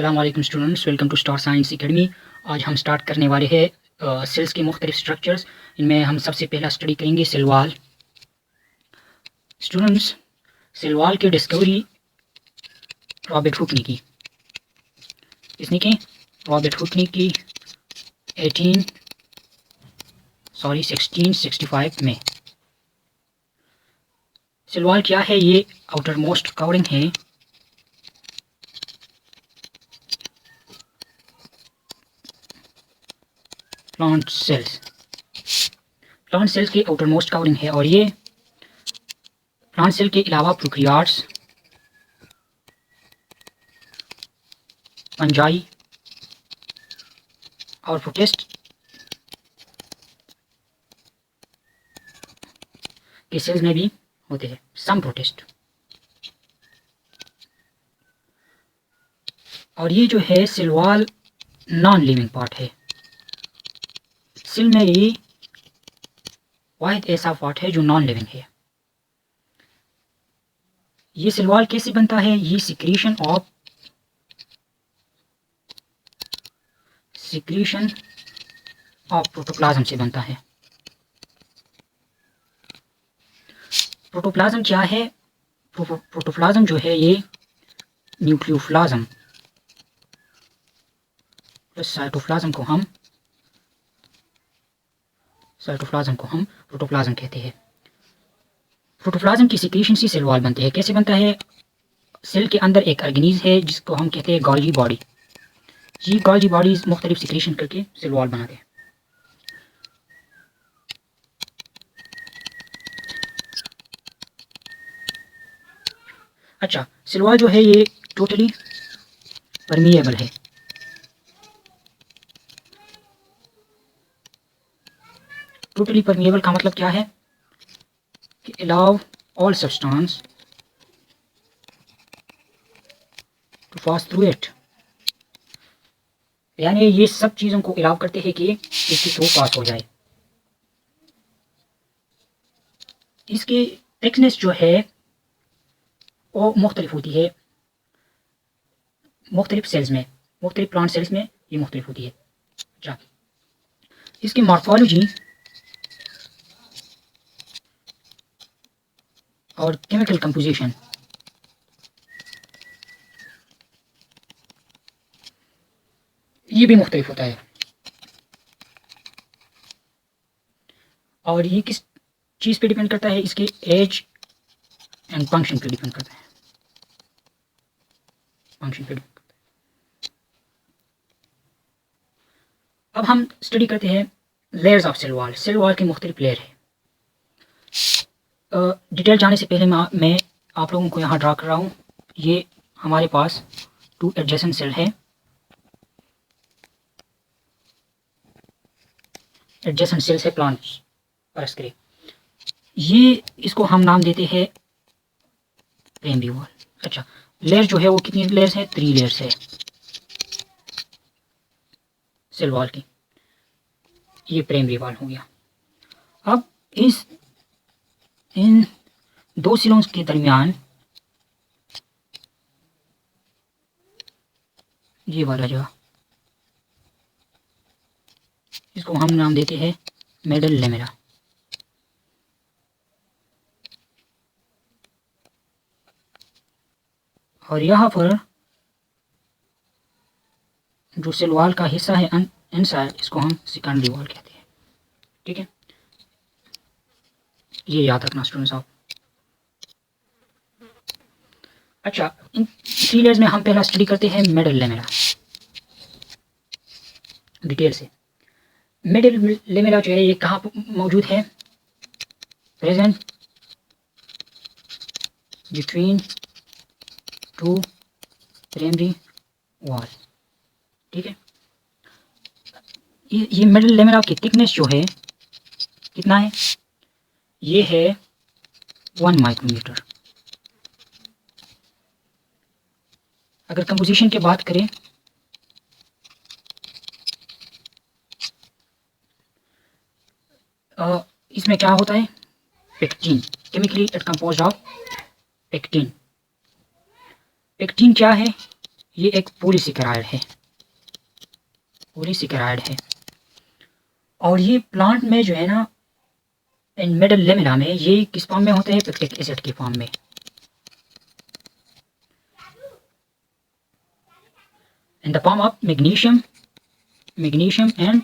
अस्सलाम वालेकुम students, welcome to star science academy. आज हम स्टार्ट करने वाले हैं सेल्स के मुख्तलिफ स्ट्रक्चर्स। इनमें हम सबसे पहला स्टडी करेंगे cell wall. Students, cell wall की डिस्कवरी रॉबर्ट हुक ने की। किसने की? रॉबर्ट हुक ने की 1665 में। सेल वॉल क्या है? ये आउटर मोस्ट कवरिंग है प्लांट सेल्स की आउटर मोस्ट कवरिंग है, और ये प्लांट सेल के अलावा प्रोकैरियोट्स, फंजाई और प्रोटिस्ट के सेल्स में भी होते हैं, सम प्रोटिस्ट। और ये जो है cell wall non living part है। सेल में ये वाहिद ऐसा पार्ट है जो नॉन लिविंग है। ये सेल वॉल कैसे बनता है? ये सिक्रीशन ऑफ प्रोटोप्लाज्म से बनता है। प्रोटोप्लाज्म क्या है? प्रोटोप्लाज्म जो है ये न्यूक्लियोप्लाज्म प्लस साइटोप्लाज्म को हम प्रोटोप्लाज्म कहते हैं। प्रोटोप्लाज्म की सिक्रीशन से सेल वॉल बनते हैं। कैसे बनता है? सेल के अंदर एक ऑर्गेनिज है जिसको हम कहते हैं गोल्गी बॉडी। ये गोल्गी बॉडीज मुख्तलिफ सिक्रीशन करके सेल वॉल बनाते हैं। अच्छा, सेल वॉल जो है ये टोटली परमिएबल है। टोटली परमिएबल का मतलब क्या है? कि allow all substance to pass through it, यानी ये सब चीज़ों को अलाउ करते हैं कि इसके थ्रू पास हो जाए। इसकी थिकनेस जो है वो मुख्तलिफ होती है मुख्तलिफ सेल्स में, मुख्तलिफ प्लांट सेल्स में ये मुख्तलिफ होती है। अच्छा, इसकी मॉर्फोलॉजी और केमिकल कंपोजिशन ये भी मुख्तलिफ होता है। और ये किस चीज़ पे डिपेंड करता है? इसके एज एंड फंक्शन पे डिपेंड करता है। अब हम स्टडी करते हैं layers of cell wall. Cell wall के मुख्तलिफ लेयर है। डिटेल जाने से पहले मैं आप लोगों को यहाँ ड्रा कर रहा हूँ। ये हमारे पास 2 एडजेसेंट सेल है। एडजेसेंट सेल्स है प्लांट्स परस्पर। ये इसको हम नाम देते हैं प्राइमरी वॉल। अच्छा, लेयर जो है वो कितनी लेयर्स है? 3 लेयर्स है सेल वॉल की। ये प्राइमरी वॉल हो गया। अब इन 2 सेलों के दरमियान ये वाला जगह, इसको हम नाम देते हैं मिडल लेमेला। और यहाँ पर जो सेल वॉल का हिस्सा है इनसाइड, इसको हम सेकेंडरी वॉल कहते हैं। ठीक है, ये याद रखना स्टूडेंट्स आप। अच्छा, इन 3 लेयर्स में हम पहला स्टडी करते हैं मिडल लेमेला डिटेल से। मिडल लेमेला जो है ये कहाँ मौजूद है? Present between 2 primary wall. ठीक है, ये मिडल लेमेला की थिकनेस जो है कितना है? ये है 1 माइक्रोमीटर। अगर कंपोजिशन की बात करें, इसमें क्या होता है? Pectin. Chemically it composed of pectin. Pectin क्या है? ये एक पॉलीसेकेराइड है, पॉलीसेकेराइड है। और ये प्लांट में जो है ना, इन मिडल लेमिना में ये किस फॉर्म में होते हैं? पेक्टिक एसिड के फॉर्म में। In the form of magnesium and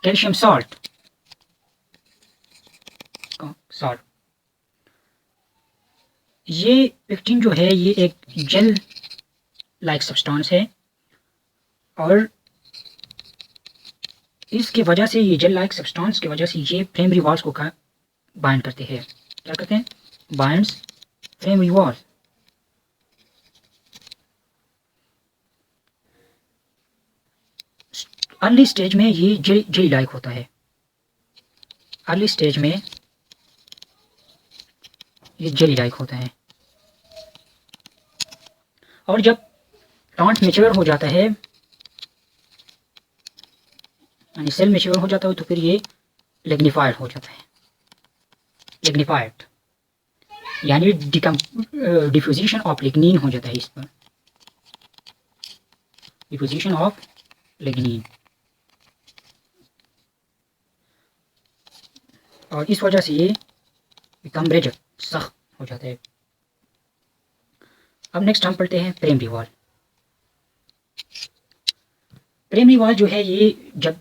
calcium salt. ये पेक्टिन जो है ये एक जेल लाइक सब्सटेंस है, और इसकी वजह से, ये जेल लाइक सब्सटेंस की वजह से ये प्राइमरी वॉल्स को बाइंड करते हैं। क्या करते हैं? Binds primary wall. Early stage में ये जेली लाइक होता है, अर्ली स्टेज में ये जेली लाइक होता है। और जब प्लांट मैच्योर हो जाता है, यानी सेल मैच्योर हो जाता है, तो फिर ये लिग्निफाइड हो जाता है। लिग्निफाइड यानी डिफ्यूजिशन ऑफ लिग्निन हो जाता है इस पर, डिफ्यूजिशन ऑफ लिग्निन। और इस वजह से ये बिकम रिजिड, सख्त हो जाता है। अब नेक्स्ट हम पढ़ते हैं प्राइमरी वॉल। प्राइमरी वॉल जो है ये जब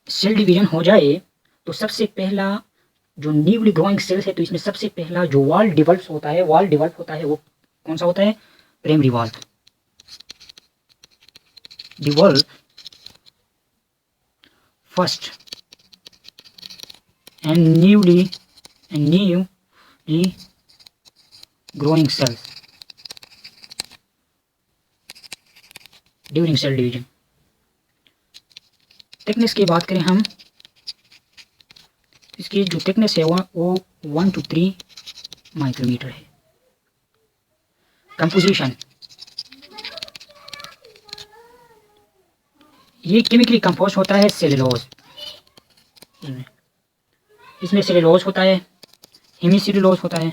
सेल डिवीजन हो जाए तो सबसे पहला जो न्यूली ग्रोइंग सेल्स है, तो इसमें सबसे पहला जो वॉल डेवलप होता है, वो कौन सा होता है? Primary wall. Develop first and newly growing cells during cell division। Thickness की बात करें हम, इसकी जो थिकनेस है वो 1 to 3 माइक्रोमीटर है। कंपोजिशन, ये केमिकली कंपोज होता है सेलुलोज, इसमें सेलुलोज होता है, हेमीसेलुलोज होता है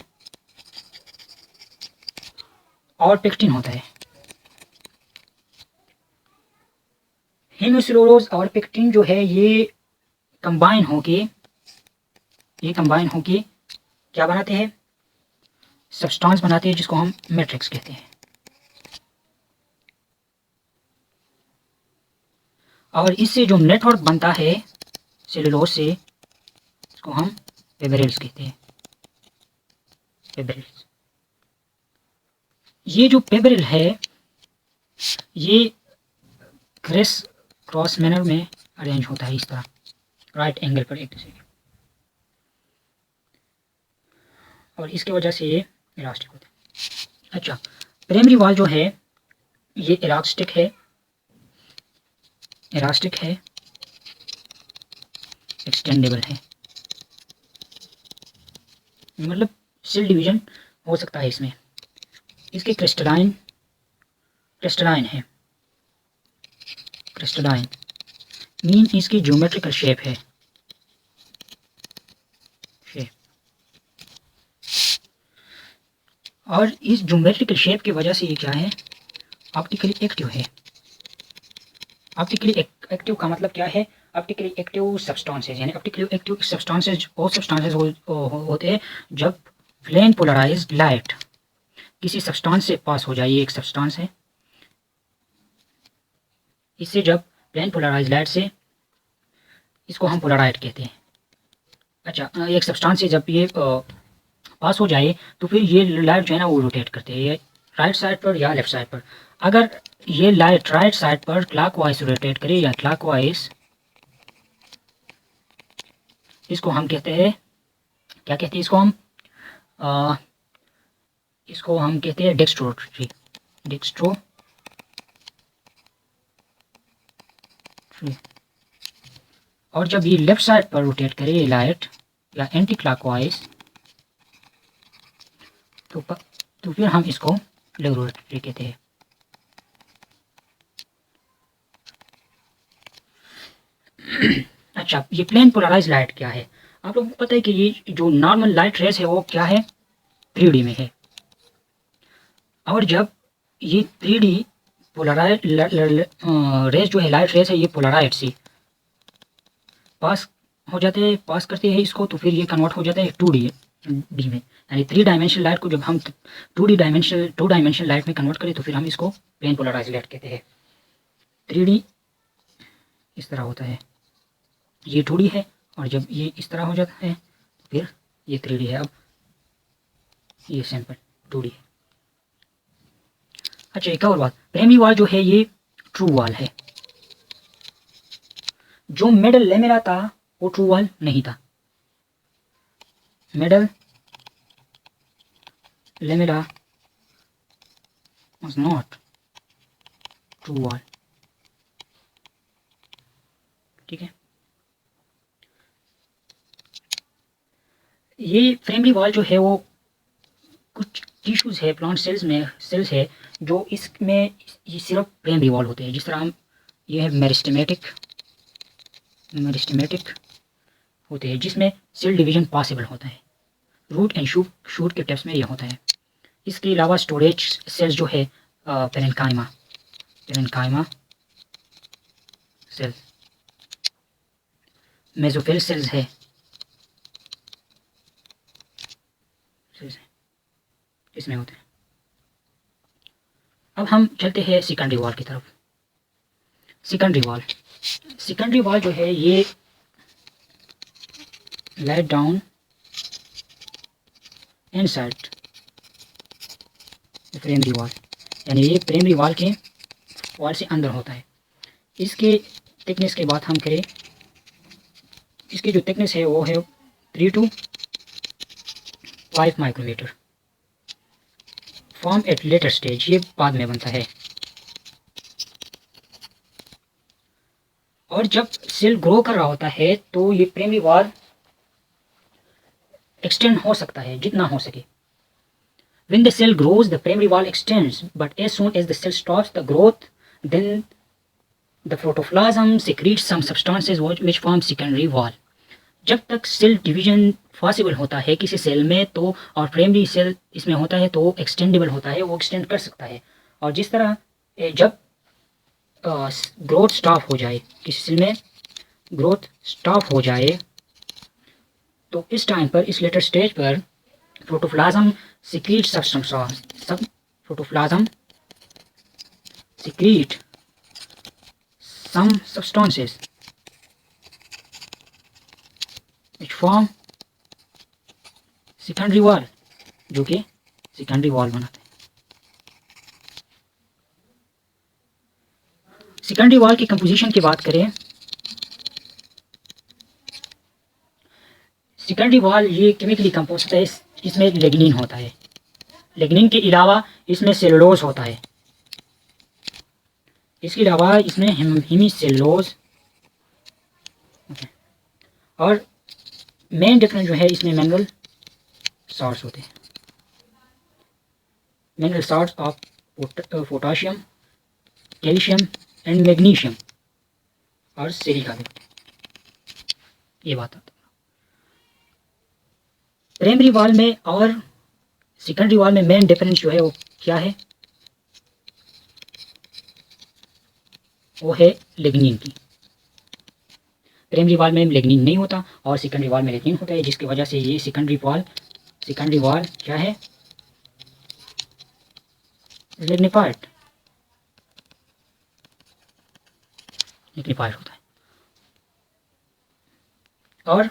और पेक्टिन होता है। हेमीसेलुलोज और पेक्टिन जो है ये कंबाइन होके क्या बनाते हैं? सब्सटेंस बनाते हैं, जिसको हम मैट्रिक्स कहते हैं। और इससे जो नेटवर्क बनता है सेलुलोज से, इसको हम पेब्रिल्स कहते हैं। पेब्रिल्स, ये जो पेब्रिल है ये क्रॉस मैनर में अरेंज होता है, इस तरह राइट एंगल पर एक दूसरे के, और इसकी वजह से ये इलास्टिक होता है। अच्छा, प्राइमरी वॉल जो है ये इलास्टिक है, एक्सटेंडेबल है, मतलब सेल डिवीजन हो सकता है इसमें। इसके क्रिस्टलाइन है, क्रिस्टलाइन मीन इसकी ज्योमेट्रिकल शेप है, और इस ज्योमेट्रिकल शेप की वजह से ये क्या है? ऑप्टिकली एक्टिव है। ऑप्टिकली एक्टिव का मतलब क्या है? ऑप्टिकली एक्टिव सब्सटेंसेस, यानी ऑप्टिकली एक्टिव सब्सटेंसेस वो सब्सटेंसेस होते हैं जब प्लेन पोलराइज्ड लाइट किसी सब्सटेंस से पास हो जाए। ये एक सब्सटेंस है, इससे जब प्लेन पोलराइज्ड लाइट से, इसको हम पोलराइड कहते हैं। अच्छा, एक सब्सटेंस से जब ये पास हो जाए तो फिर ये लाइट जो है ना वो रोटेट करते हैं, राइट साइड पर या लेफ्ट साइड पर। अगर ये लाइट राइट साइड पर क्लॉकवाइज रोटेट करे या क्लॉकवाइज, इसको हम कहते हैं, क्या कहते हैं इसको हम कहते हैं डेक्स्ट्रोट्री। और जब ये लेफ्ट साइड पर रोटेट करे ये लाइट या एंटी क्लॉकवाइज, तो फिर हम इसको लेग्रोट्री कहते हैं। अच्छा, ये प्लेन पोलराइज लाइट क्या है? आप लोगों को पता है कि ये जो नॉर्मल लाइट रेस है वो क्या है? 3D में है। और जब ये 3D पोलराइज रेज जो है, लाइट रेज है, ये पोलराइज से पास हो जाते हैं, पास करते हैं इसको, तो फिर ये कन्वर्ट हो जाता है 2D डी में, यानी 3 डायमेंशनल लाइट को जब हम 2 डायमेंशनल लाइट में कन्वर्ट करें तो फिर हम इसको प्लेन पोलराइज लाइट कहते हैं। 3D इस तरह होता है, ये 2D है, और जब ये इस तरह हो जाता है तो फिर ये 3D है। अब ये सैंपल 2D है। अच्छा, एक और बात, प्राइमरी वॉल जो है ये ट्रू वॉल है, जो मिडल लेमेला था वो ट्रू वॉल नहीं था। Middle lamella was not true wall, ठीक है। ये प्राइमरी वॉल जो है वो कुछ टिश्यूज है, प्लांट सेल्स है जो इसमें ये सिर्फ प्राइमरी वॉल होते हैं। जिस तरह हम, ये है मेरिस्टेमेटिक होते हैं जिसमें सेल डिवीजन पॉसिबल होता है। रूट एंड शूट के टिप्स में यह होता है। इसके अलावा स्टोरेज सेल्स जो है पेरेन्काइमा सेल्स, मेसोफिल सेल्स है, इसमें होते हैं। अब हम चलते हैं सेकेंडरी वॉल की तरफ। सेकेंडरी वॉल जो है ये light down inside primary wall, यानी ये प्राइमरी वॉल के वॉल से अंदर होता है। इसके थिकनेस की बात हम करें, इसकी जो थिकनेस है वो है 3 to 5 micrometer. Form at later stage, ये बाद में बनता है। और जब सेल ग्रो कर रहा होता है तो ये प्राइमरी वॉल एक्सटेंड हो सकता है जितना हो सके। When the cell grows, the primary wall extends, but as soon as the cell stops the growth, then the protoplasm secretes some substances which form secondary wall. जब तक सेल डिवीजन पॉसिबल होता है किसी सेल में तो, और primary cell इसमें होता है तो एक्सटेंडेबल होता है, वो एक्सटेंड कर सकता है। और जिस तरह जब ग्रोथ स्टॉप हो जाए, किसी सेल में ग्रोथ स्टॉप हो जाए तो इस टाइम पर, इस लेटर स्टेज पर protoplasm secrete some substances which form secondary wall, जो कि secondary wall बनाते हैं। secondary wall की कंपोजिशन की बात करें, secondary wall ये केमिकली कंपोज होता है। इसमें लिग्निन होता है, लिग्निन के अलावा इसमें सेलुलोज होता है, इसके अलावा इसमें हेमीसेलुलोज, और मेन डिफरेंस जो है इसमें मिनरल सॉल्ट्स होते हैं, mineral salts of potassium, calcium and magnesium और सिलिका भी होते हैं। ये बात आता है प्राइमरी वॉल में और सेकेंडरी वॉल में। मेन डिफरेंस जो है वो क्या है, वो है लिग्निन की। प्राइमरी वॉल में लिग्निन नहीं होता और सेकेंडरी वॉल में लिग्निन होता है, जिसकी वजह से ये सेकेंडरी वॉल क्या है, लिग्निफाइड होता है। और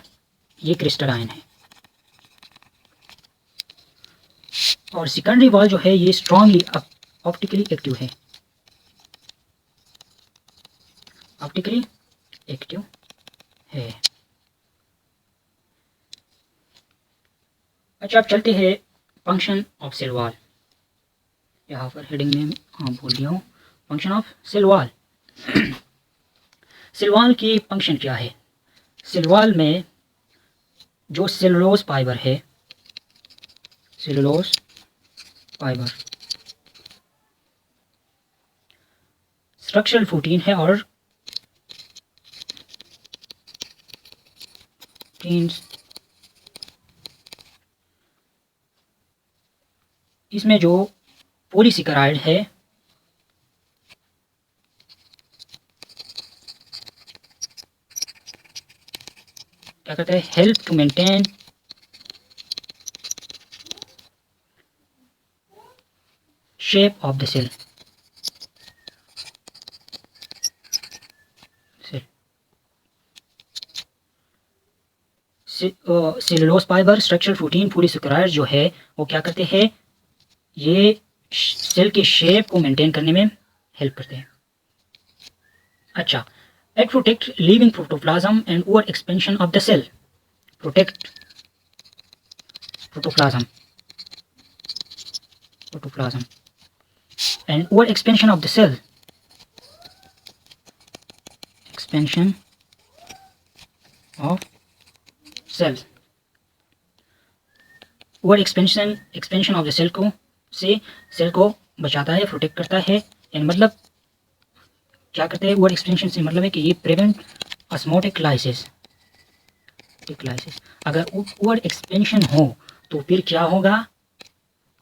ये क्रिस्टलाइन है। और सेकेंडरी वॉल जो है ये स्ट्रांगली ऑप्टिकली एक्टिव है, अच्छा, अब चलते हैं फंक्शन ऑफ सेल वॉल। यहाँ पर हेडिंग में भूल गया हूँ, function of cell wall. Cell wall की फंक्शन क्या है, सेल वॉल में जो सेलुलोज फाइबर है, सेलुलोज फाइबर स्ट्रक्चरल प्रोटीन है, और इसमें जो पॉलीसेकेराइड है क्या करता है, help to maintain shape of the cell. Cellulose fibre structure protein polysaccharide जो है वो क्या करते हैं, ये सेल के शेप को मेंटेन करने में हेल्प करते हैं। अच्छा, it protect living protoplasm and over expansion of the cell. Protect protoplasm and over expansion of the cell, expansion of cells, over expansion of the cell को से सेल को बचाता है, प्रोटेक्ट करता है। यानी मतलब क्या करते हैं, ओवर एक्सपेंशन से मतलब है कि ये प्रिवेंट ऑस्मोटिक लाइसिस। अगर ओवर एक्सपेंशन हो तो फिर क्या होगा,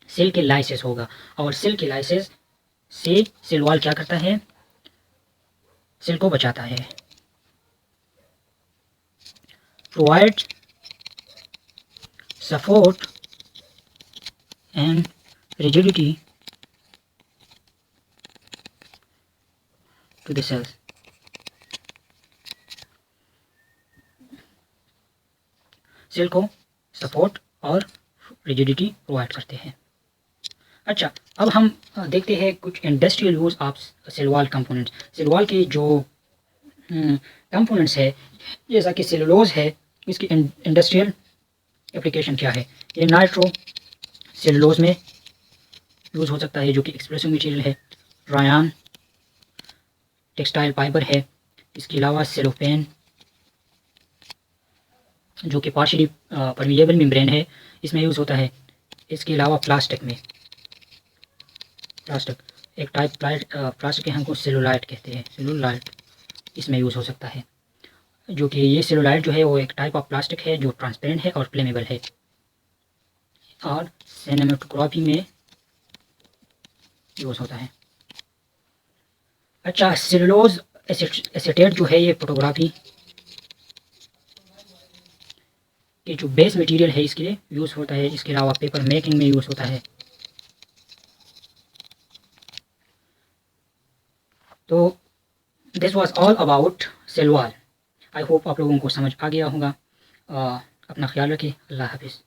सेल के लाइसिस होगा, और सेल के लाइसिस से सेल वॉल क्या करता है, सेल को बचाता है। Provide support and rigidity to the cells. Cell को सपोर्ट और रिजिडिटी प्रोवाइड करते हैं। अच्छा, अब हम देखते हैं कुछ industrial use of cell wall components. Cell wall के जो कंपोनेंट्स है, जैसा कि सेलुलोज है, इसकी इंडस्ट्रियल एप्लीकेशन क्या है। ये नाइट्रो सेलुलोज में यूज़ हो सकता है, जो कि एक्सप्रेसिव मटेरियल है। रायान टेक्सटाइल फाइबर है। इसके अलावा सेलोफेन जो कि पार्शियली परमिएबल मेम्ब्रेन है, इसमें यूज़ होता है। इसके अलावा प्लास्टिक एक टाइप प्लास्टिक के हमको सेलुलाइट कहते हैं, सेलुलाइट, इसमें यूज़ हो सकता है। जो कि ये सेलुलाइट जो है वो एक टाइप ऑफ प्लास्टिक है जो ट्रांसपेरेंट है और फ्लेमेबल है, और सिनेमेटोग्राफी में यूज़ होता है। अच्छा, सेलुलोज एसीटेट जो है ये फोटोग्राफी के जो बेस मटेरियल है इसके लिए यूज़ होता है। इसके अलावा पेपर मेकिंग में यूज़ होता है। तो this was all about cell wall. I hope आप लोगों को समझ आ गया होगा। अपना ख्याल रखिए। अल्लाह हाफिज़।